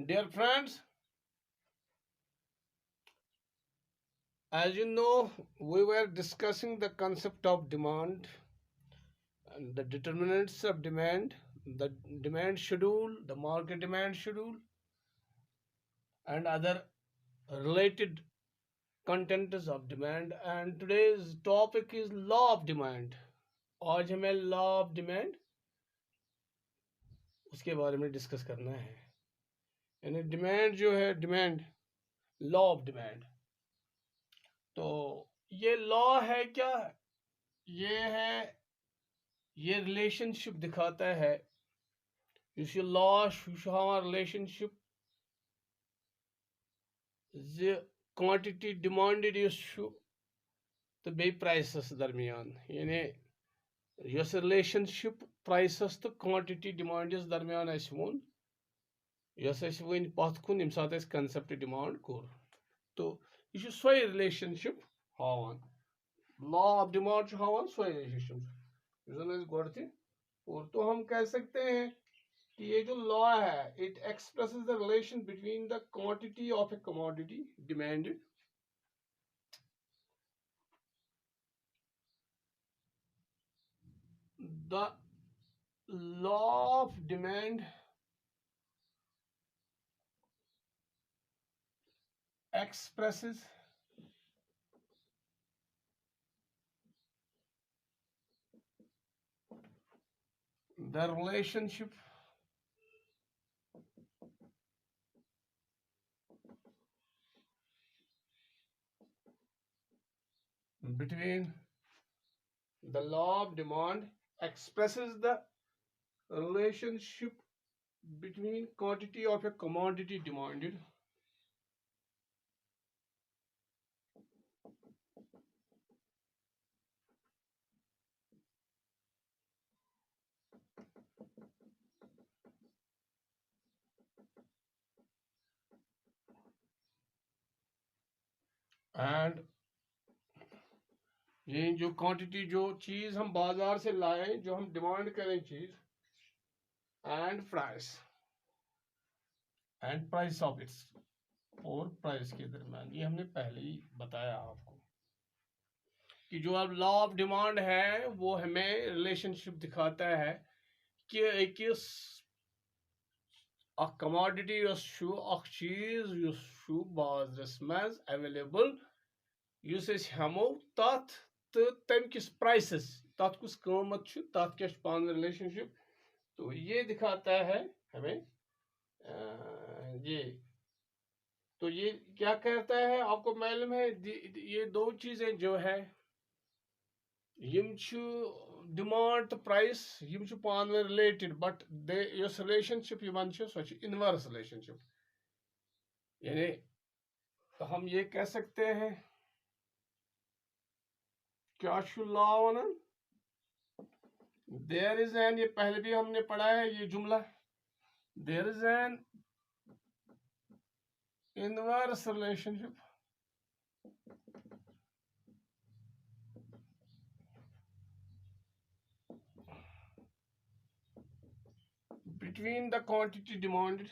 Dear friends, as you know, we were discussing the concept of demand and the determinants of demand, the demand schedule, the market demand schedule, and other related contents of demand. And today's topic is law of demand. आज हमें law of demand उसके बारे में discuss करना है। यानी demand जो है, डिमांड, लॉ ऑफ डिमांड। तो ये लॉ है क्या? ये है, ये रिलेशनशिप दिखाता है। यह लॉ हावन रिलेशनशिप क्वांटिटी डिमांडेड तो बे प्राइसस दरमियान, यानी यस रिलेशनशिप प्राइसस तो क्वांटिटी डिमांडस दरमियान वोन, यस वन पथ कुन यम सात कंसेप्ट डिमांड कोर। तो यह सो रिलेशनशिप हावान, लॉ ऑफ डिमांड हावान सो रिलेशनशिप गोड़ और तो हम कह सकते हैं कि ये जो लॉ है, it expresses the relation between the quantity of A commodity demanded the law of demand expresses the relationship between the law of demand expresses the relationship between quantity of a commodity demanded and ये जो quantity, जो चीज हम बाजार से लाएं, जो हम डिमांड करें चीज, एंड प्राइस ऑफ इट्स, और प्राइस के दरम्यान, ये हमने पहले ही बताया आपको कि जो अब लॉ ऑफ डिमांड है वो हमें रिलेशनशिप दिखाता है कि एक कमोडिटी चीज बाजारस मज अवेलेबल हमो तथ तो तम किस प्राइसस, तथ कुछ कीमत, तथ क्या पान रिलेशनशिप। तो ये दिखाता है हमें ये। तो ये क्या कहता है, आपको मालूम है, ये दो चीजें जो है, डिमांड तो प्राइस पान रिलेटेड, but relationship so inverse relationship. यानी तो हम ये कह सकते हैं, क्या law one, there is an, ये पहले भी हमने पढ़ा है ये जुमला, there is an inverse relationship between the quantity demanded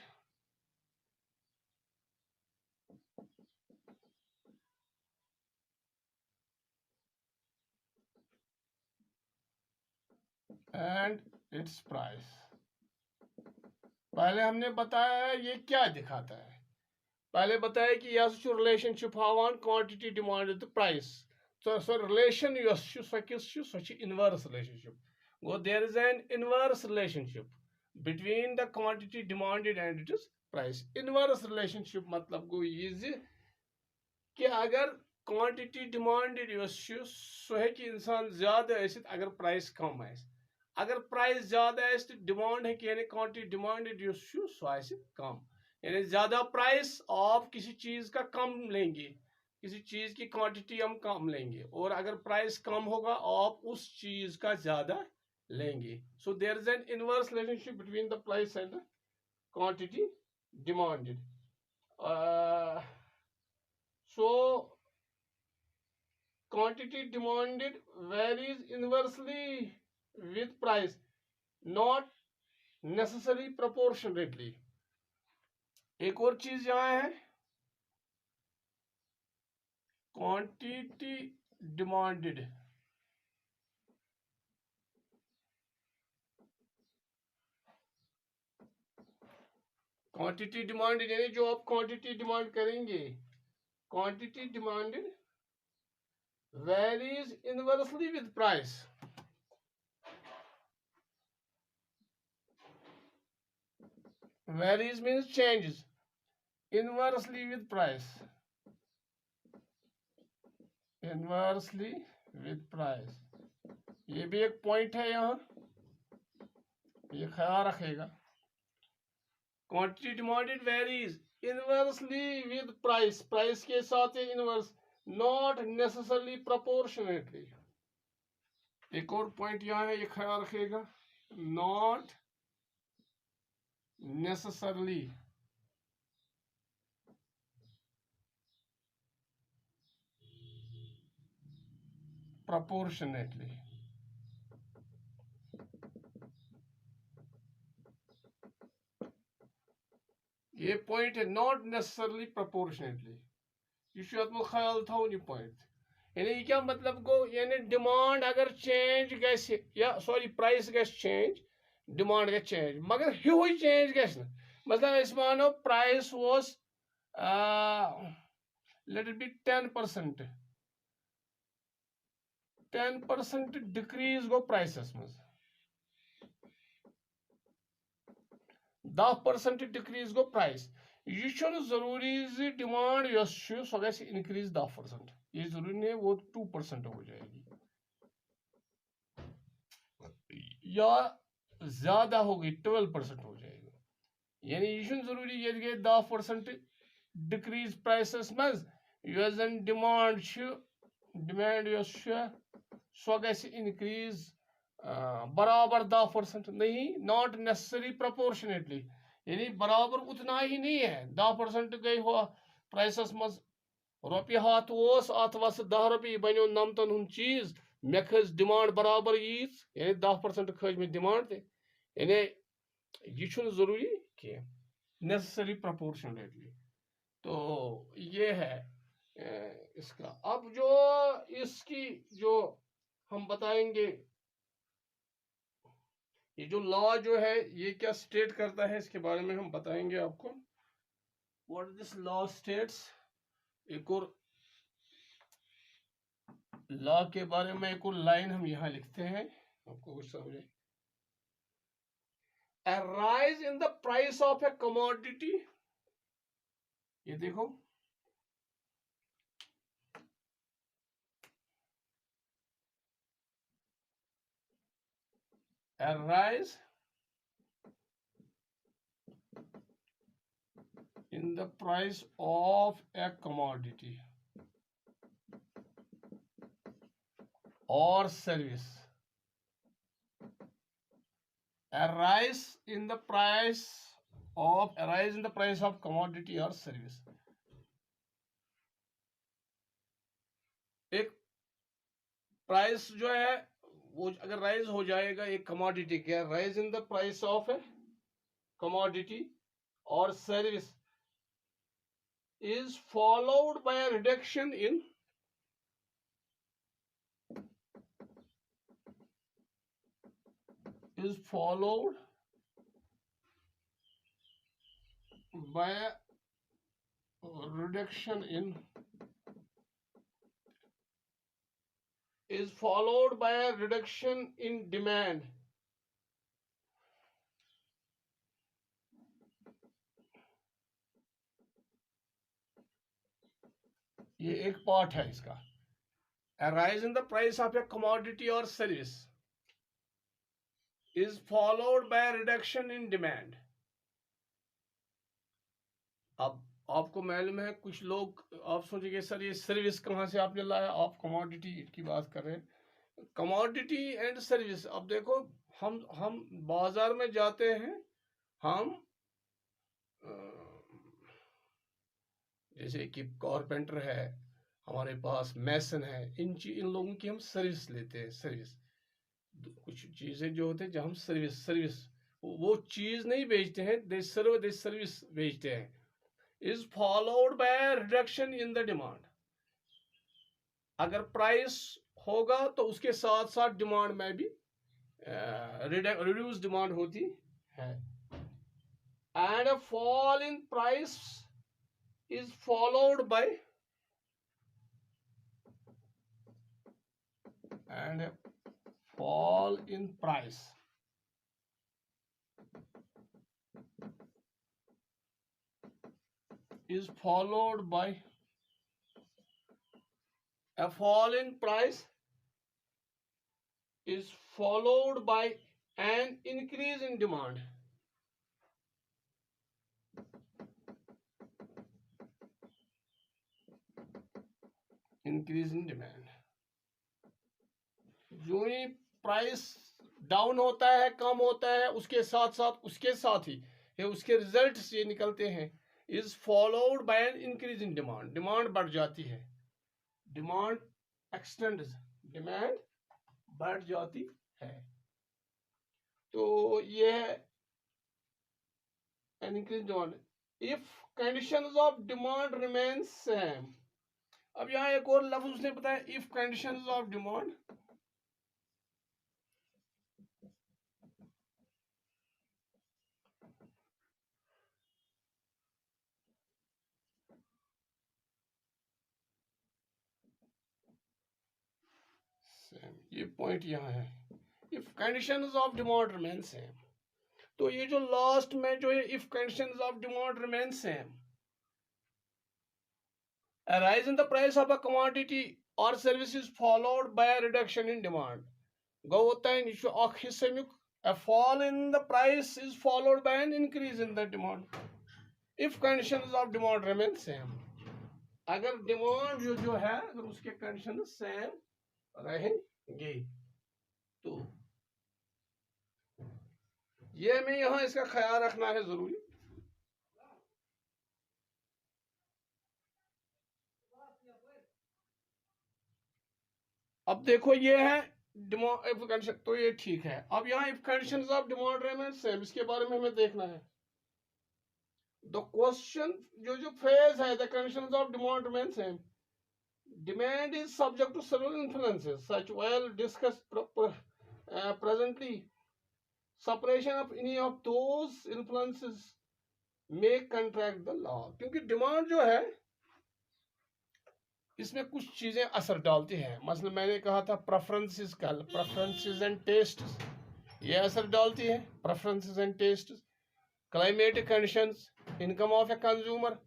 and its price। पहले हमने बताया है ये क्या दिखाता है, पहले बताया कि यह रिलेशनशिप हावान क्वांटिटी डिमांड तो प्राइस। तो so relation inverse relationship go, there is an inverse relationship between the quantity demanded and it is price. Inverse relationship मतलब गो ये कि अगर क्वांटिटी डिमांडेड सो है कि इंसान ज्यादा अगर प्राइस कम है, अगर प्राइस ज्यादा तो डिमांड है कि यानी क्वांटिटी डिमांडेड सो कम, यानी ज्यादा प्राइस आप किसी चीज का कम लेंगे, किसी चीज की क्वांटिटी हम कम लेंगे, और अगर प्राइस कम होगा आप उस चीज का ज्यादा लेंगे। So there is an inverse relationship between the price and the quantity demanded. So quantity demanded varies inversely with price, not necessarily proportionately. एक और चीज यहाँ है, क्वांटिटी डिमांडेड। क्वांटिटी डिमांडेड यानी जो आप क्वांटिटी डिमांड करेंगे, quantity demanded varies inversely with price. Varies means changes inversely with price. Inversely with price. ये भी एक पॉइंट है यहाँ, ये ख्याल रखेगा। Quantity demanded varies inversely with price, price के साथ ये इनवर्स, नॉट नेसेसरली प्रोपोर्शनेटली। एक और पॉइंट यहाँ है, ये ख्याल रखेगा, नॉट नेसेसरली proportionately. ये पॉइंट है, नॉट नेसेसरली प्रोपोर्शनेटली। ये अतमुल ख्याल थोन ये पॉइंट, यानी क्या मतलब गो, यानी डिमांड अगर चेंज गए या सॉरी प्राइस गए चेंज, डिमांड गए चेंज, मगर ह्यू चेंज गए। मतलब इस मानो price was let it be 10%, 10% decrease गो प्राइसस मज, 10% डिक्रीज गो प्राइस। यह जरूरी डिमांड सो गई इनक्रीज 10%, ये जरूरी नहीं वो 2% हो जाएगी या ज्यादा होगी 12% हो जाएगी। यानी यह जरूरी ये गई 10% डिक्रीज प्राइसस मज, जन डिमांड सो गई इनक्रीज बराबर 10% नहीं, नॉट नेसेसरी प्रोपोर्शनेटली, यानी बराबर उतना ही नहीं है। 10% गई हो प्राइसस मज, रुपये हाथ अत वस 10 रुपये बनो 9 हूं चीज, मे खज डिमांड बराबर यीज, यानी 10% खज मे डिमांड ते, यानी यह जरूरी कि नेसेसरी प्रोपोर्शनेटली। तो ये है इसका। अब जो इसकी जो हम बताएंगे, ये जो लॉ जो है ये क्या स्टेट करता है इसके बारे में हम बताएंगे आपको। व्हाट दिस लॉ स्टेट्स, एक और लॉ के बारे में एक और लाइन हम यहां लिखते हैं, आपको कुछ समझे। A rise in the price of a commodity, ये देखो, a rise in the price of a commodity or service, a rise in the price of commodity or service। एक प्राइस जो है वो अगर राइज हो जाएगा एक कमोडिटी के, rise in the price of A commodity और service is followed by a reduction in is followed by a reduction in is followed by a reduction in demand, ये एक पार्ट है इसका। A rise in the price of a commodity or service is followed by a reduction in demand। अब आपको मालूम है, कुछ लोग आप सोचेंगे सर ये सर्विस कहाँ से आपने लाया, आप कमोडिटी की बात कर रहे हैं। कमोडिटी एंड सर्विस, अब देखो हम बाजार में जाते हैं, हम जैसे कि कारपेंटर है हमारे पास, मैसन है, इन लोगों की हम सर्विस लेते हैं। सर्विस कुछ चीज़ें जो होते हैं जब हम सर्विस वो चीज़ नहीं बेचते हैं, दे सर्व दे सर्विस बेचते हैं। is followed by a reduction in the demand. अगर प्राइस होगा तो उसके साथ साथ डिमांड में भी रिड्यूस डिमांड होती है. And a fall in price is followed by and a fall in price is followed by a fall in price is followed by an increase in demand. Increase in demand. जो ही price down होता है, कम होता है, उसके साथ ही ये उसके results ये निकलते हैं. Is followed by an increase in demand. Demand बढ़ जाती है, डिमांड एक्सटेंड, डिमांड बढ़ जाती है. तो ये है an increase demand. If conditions of demand remain same. अब यहाँ एक और लफ्ज उसने बताया, if conditions of demand same. ये पॉइंट यहाँ है, if conditions of demand remain same. तो ये जो लास्ट में जो है, if conditions of demand remain same, a rise in the price of a commodity or service is followed by a reduction in demand. गो होता है यह अख हिस्से में, a fall in the price is followed by an increase in the demand if conditions of demand remain same. अगर demand जो है, अगर उसके कंडीशन सेम रहेंगे तो ये हमें यहाँ इसका ख्याल रखना है जरूरी. अब देखो ये है डिमांड, तो ये ठीक है. अब यहाँ if conditions of demand remain same, इसके बारे में हमें देखना है. द क्वेश्चन जो फ्रेज है, the conditions of demand remain same, demand is subject to several influences such well discussed presently. Separation of any of those influences may contract the law. क्योंकि demand जो है इसमें कुछ चीजें असर डालती हैं. मसलन मैंने कहा था प्रेफरेंसेस, कल प्रेफरेंसेस एंड टेस्ट, ये असर डालती है. Preferences and taste, climatic conditions, income of a consumer,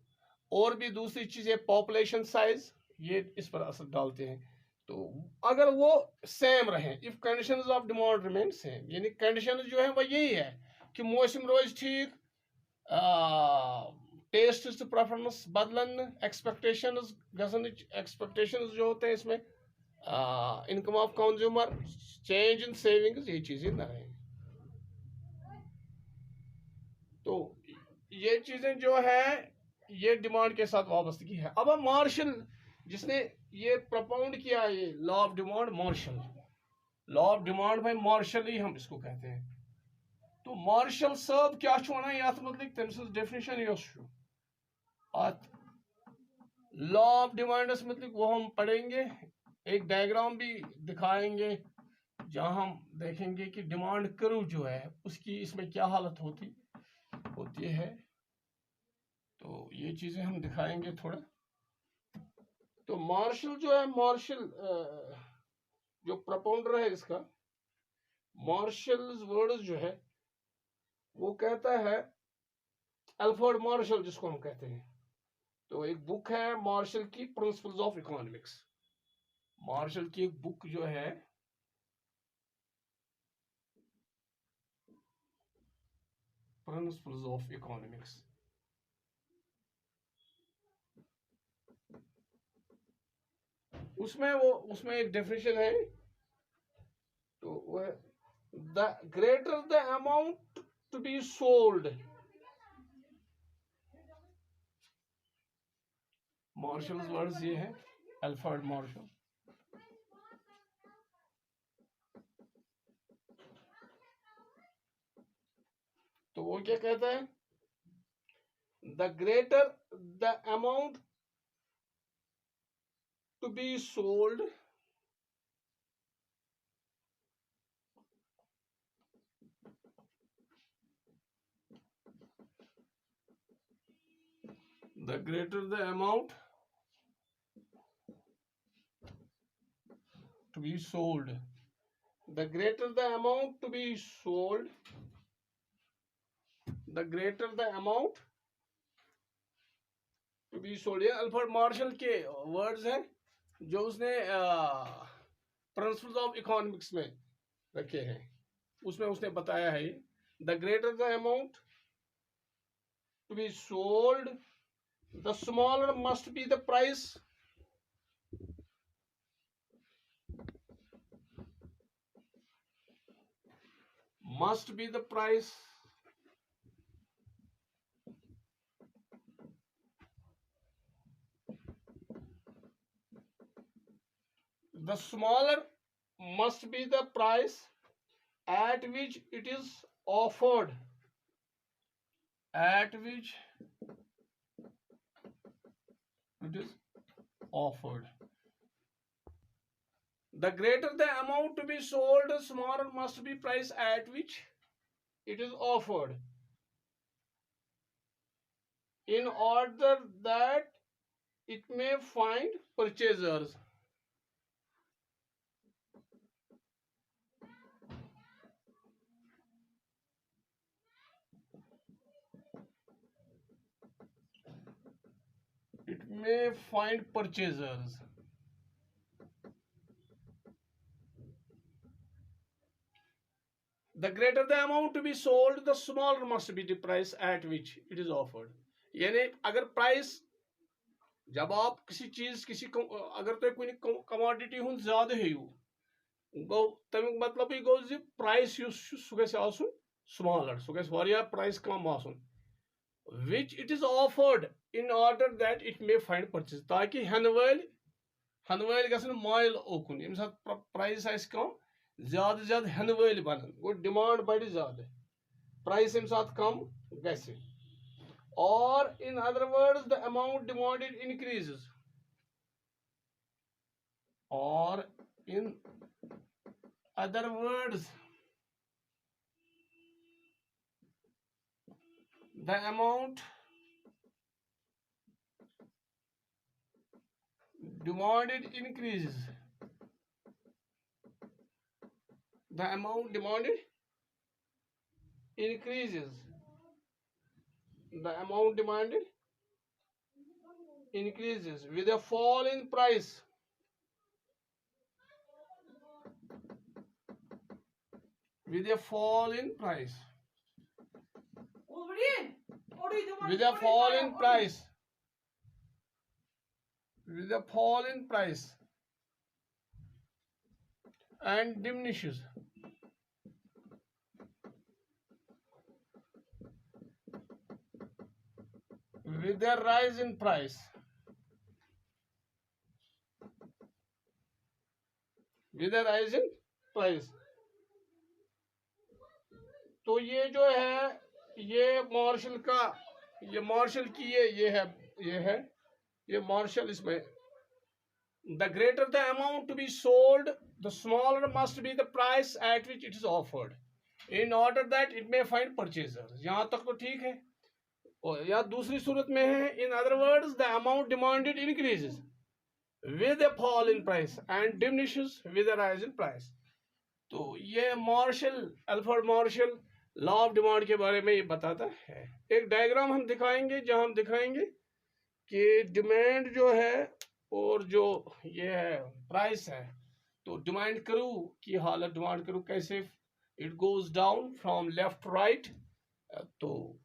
और भी दूसरी चीजें, पॉपुलेशन साइज, ये इस पर असर डालते हैं. तो अगर वो सेम रहे, if conditions of demand remain same, यानी कंडीशन जो है वो यही है कि मौसम रोज ठीक, टेस्ट प्रेफरेंस बदलन, एक्सपेक्टेशंस गसन, एक्सपेक्टेशंस जो होते हैं इसमें, income of consumer, change in savings, ये चीजें ना रहे. तो ये चीजें जो है ये डिमांड के साथ वाबस्तगी है. अब हम मार्शल, जिसने ये प्रपोंड किया, ये law of demand, Marshall law of demand, भाई मार्शल ही हम इसको कहते हैं. तो मार्शल साहब क्या वन ये मतलब तम डेफिनेशन लॉ ऑफ डिमांड मतलब वो हम पढ़ेंगे, एक डायग्राम भी दिखाएंगे जहां हम देखेंगे कि डिमांड कर्व जो है उसकी इसमें क्या हालत होती है. तो ये चीजें हम दिखाएंगे थोड़ा. तो मार्शल जो है, मार्शल जो प्रपोंडर है इसका, मार्शल वर्ड जो है वो कहता है, अल्फ्रेड मार्शल जिसको हम कहते हैं. तो एक बुक है मार्शल की, प्रिंसिपल्स ऑफ इकोनॉमिक्स. मार्शल की एक बुक जो है, प्रिंसिपल्स ऑफ इकोनॉमिक्स, उसमें एक डेफिनेशन है. तो वह the greater the amount to be sold, Marshall words ये है, अल्फ्रेड मार्शल. तो वो क्या कहता है, the greater the amount to be sold, the greater the amount to be sold, the greater the amount to be sold, the greater the amount to be sold। ये Alfred Marshall के words हैं जो उसने principles of economics में रखे हैं, उसमें उसने बताया है the greater the amount to be sold the smaller must be the price, must be the price, the smaller must be the price at which it is offered, at which it is offered, the greater the amount to be sold, the smaller must be price at which it is offered, in order that it may find purchasers। It may find purchasers। The greater the amount to be sold, the smaller must be the price at which it is offered। यानी अगर price, जब आप किसी चीज अगर तुम कुछ commodity हुन ज्यादा हेयू गो, तमिक मतलब गो प्राइस सह गस आसुन स्मॉलर, सह गस वारिया प्राइस कम आसुन, which it is offered in order that it may find purchase, ताकि हन वल गसन मायल ओकुन, यम साथ प्राइस आइस कम ज्यादा ज्यादा हन वल बनन, गो डिमांड बढ़ ज्यादा, प्राइस यम साथ कम गसे, or in other words the amount demanded increases, or in other words the amount demanded increases, the amount demanded increases, the amount demanded increases with a fall in price, with a fall in price, with a fall in price, with a fall in price, and diminishes with a rise in price, with a rise in price। तो ये जो है ये martial का, ये martial की ये martial इसमें, the greater the amount to be sold, the smaller must be the price at which it is offered, in order that it may find purchasers। यहाँ तक तो ठीक है। और या दूसरी सूरत में है, in other words the amount demanded increases with a fall in price and diminishes with a rise in price। तो ये Marshall, Alfred Marshall law of demand के बारे में ये बताता है। एक डायग्राम हम दिखाएंगे जहां हम दिखाएंगे कि डिमांड जो है और जो ये है प्राइस है, तो डिमांड करू की हालत, डिमांड करू कैसे it goes down from left right, तो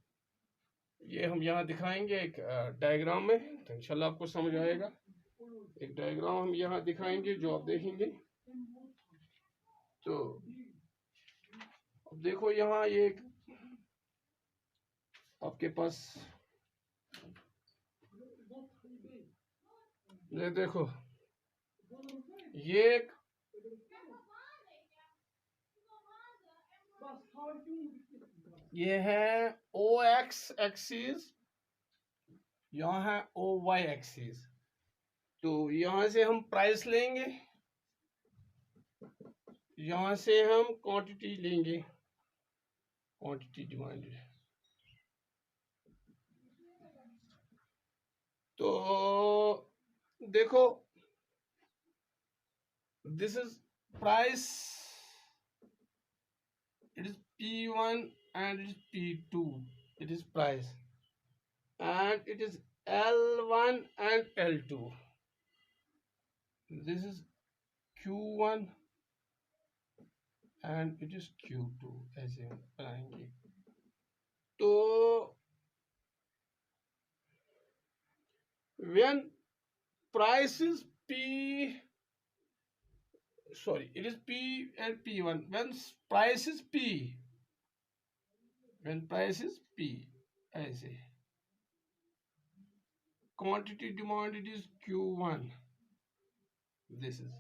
ये हम यहाँ दिखाएंगे एक डायग्राम में, तो इंशाल्लाह आपको समझ आएगा। एक डायग्राम हम यहाँ दिखाएंगे जो आप देखेंगे। तो अब देखो यहाँ ये आपके पास ये देखो ये ये है OX एक्सिस यहाँ है ओ वाई एक्सिस। तो यहाँ से हम प्राइस लेंगे, यहाँ से हम क्वांटिटी लेंगे, क्वांटिटी डिमांडेड। तो देखो, this is price, it is P1 and it is P2, it is price, and it is L1 and L2, this is Q1 and it is Q2, ऐसे हम बनाएंगे। तो when price is it is P and P1, when price is P, ऐसे quantity demanded is Q1, this is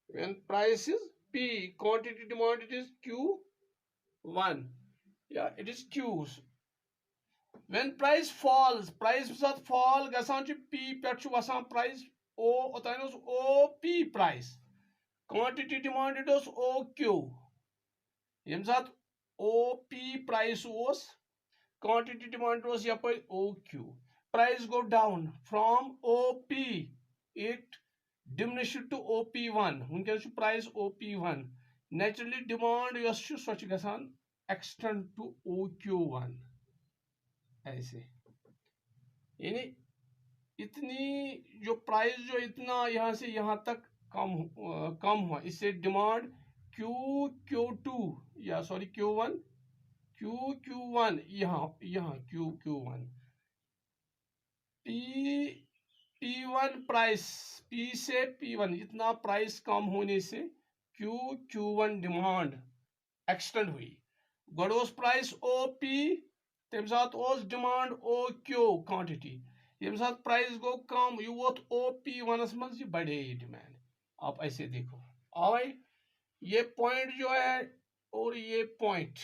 when price is P, quantity demanded is Q1, yeah, it is Q's. When price falls, price साथ fall गसान च P पेट च वसान price O ओतान उस OP price, quantity demanded उस OQ, यम साथ OP price उस quantity demanded उस यपर OQ, price go down from OP, it diminished to OP1, उनके च price OP1, naturally demand yes च स्वच्छ गसान extend to OQ1, ऐसे। यानी इतनी जो प्राइस जो इतना यहाँ से यहाँ तक कम हुआ, इससे डिमांड Q2 या सॉरी Q1 यहाँ Q1 P1 प्राइस, P से P1 इतना प्राइस कम होने से Q1 डिमांड एक्सटेंड हुई। गोड प्राइस OP, तम सात डिमांड OQ क्वांटिटी, यम सात प्राइस गो कम, यह वोत OP1 मज बढ़े ये डिमांड। आप ऐसे देखो, आए ये पॉइंट जो है और ये पॉइंट,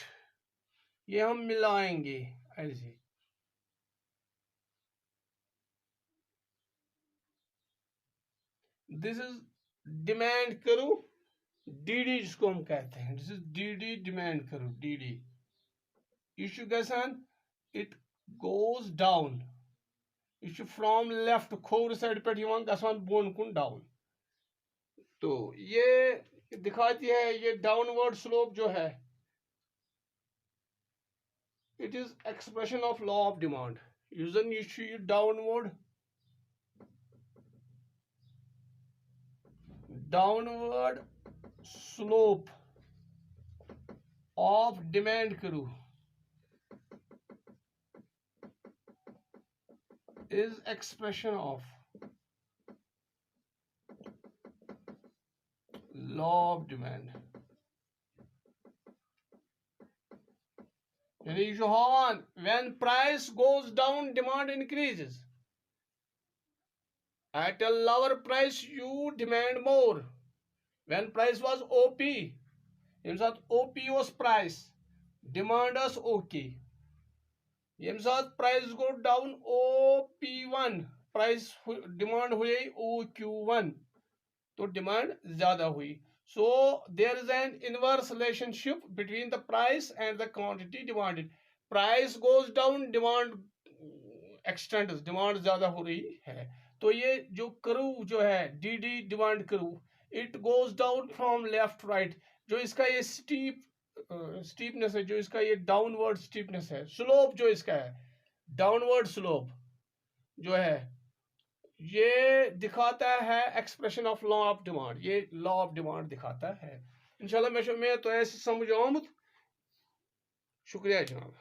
ये हम मिलाएंगे ऐसे। दिस इज डिमांड करो DD, जिसको हम कहते हैं, दिस इज DD डिमांड करो DD, इशू गसान it goes down, इशू फ्रॉम लेफ्ट खोर साइड पे गसान बोन कुन डाउन। तो ये दिखाती है ये डाउनवर्ड स्लोप जो है, it is expression of law of demand. यूजन ये डाउनवर्ड स्लोप ऑफ डिमांड करू is expression of law of demand, यानी जो हावन when price goes down demand increases, at a lower price you demand more, when price was OP, यम साथ OP was price, demand was OK, यम साथ price go down OP1, price demand हुई OQ1, तो demand ज्यादा हुई। So there is an inverse relationship between the price and the quantity demanded. Price goes down, demand extends, demand ज्यादा हो रही है। तो ये जो कर्व जो है DD demand curve, it goes down from left right, जो इसका ये स्टीपनेस है, जो इसका ये डाउनवर्ड स्टीपनेस है, स्लोप जो इसका है डाउनवर्ड स्लोप जो है, ये दिखाता है expression of law of demand, ये लॉ ऑफ डिमांड दिखाता है। इंशाल्लाह मैं तो ऐसे समझ आमुत। शुक्रिया जनाब।